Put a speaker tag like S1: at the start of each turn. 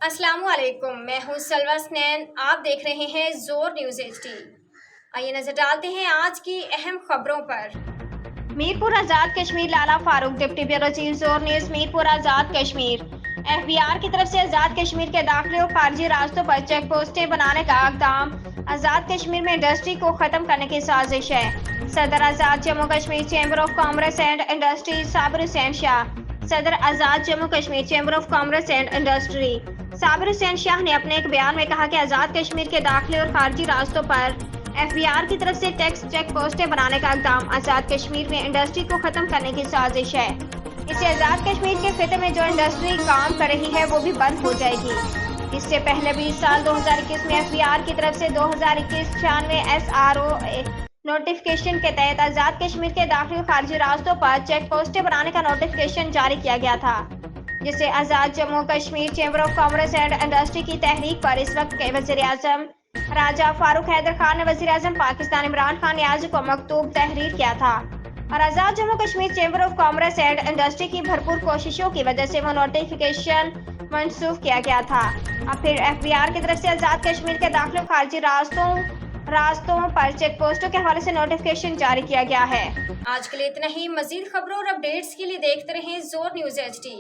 S1: السلام علیکم، میں ہوں سلوہ سنین، آپ دیکھ رہے ہیں زور نیوز ایچ ڈی۔ آئیے نظر ڈالتے ہیں آج کی اہم خبروں پر۔
S2: Mirpur Azad Kashmir Lala Farooq deputy bureau chief Zor news Mirpur Azad Kashmir F B R کی طرف سے آزاد کشمیر کے داخلے اور خارجی راستوں پر چیک پوسٹیں بنانے کا اقدام۔ آزاد کشمیر میں انڈسٹری کو ختم کرنے کی سازش ہے۔ صدر Azad Jammu Kashmir Chamber of Commerce and Industry Sabir Hussain Shah. صدر Azad Jammu Kashmir Chamber of Commerce and Industry Sabir Hussain Shah نے اپنے ایک بیان میں کہا کہ آزاد کشمیر کے داخلے اور خارجی راستوں پر ایف بی آر کی طرف سے ٹیکس چیک پوسٹیں بنانے کا اقدام آزاد کشمیر میں انڈسٹری کو ختم کرنے کی سازش ہے۔ اس سے آزاد کشمیر کے خطے میں جو انڈسٹری کام کر رہی ہے وہ بھی بند ہو جائے گی۔ اس سے پہلے بھی سال 2021 میں ایف بی آر کی طرف سے 2021-96 ایس آر او نوٹیفکیشن کے تحت آزاد کشمیر کے داخلی اور خارجی راستوں پر چیک پوسٹیں بنانے کا نوٹیفکیشن جاری کیا گیا تھا، جسے Azad Jammu Kashmir Chamber of Commerce and Industry کی تحریک پر اس وقت کے وزیر اعظم راجہ فاروق حیدر خان نے وزیر اعظم پاکستان عمران خان نیازی کو مکتوب تحریر کیا تھا، اور Azad Jammu Kashmir Chamber of Commerce and Industry کی بھرپور کوششوں کی وجہ سے وہ نوٹیفکیشن منسوخ کیا گیا تھا۔ اب پھر ایف بی آر کی طرف سے آزاد کشمیر کے داخلے اور خارجی راستوں پر چیک پوسٹوں کے حوالے سے نوٹیفکیشن جاری کیا گیا ہے۔
S1: آج کے لیے اتنا ہی۔ مزید خبروں اور اپڈیٹس کے لیے دیکھتے رہیں زور نیوز ایچ ڈی۔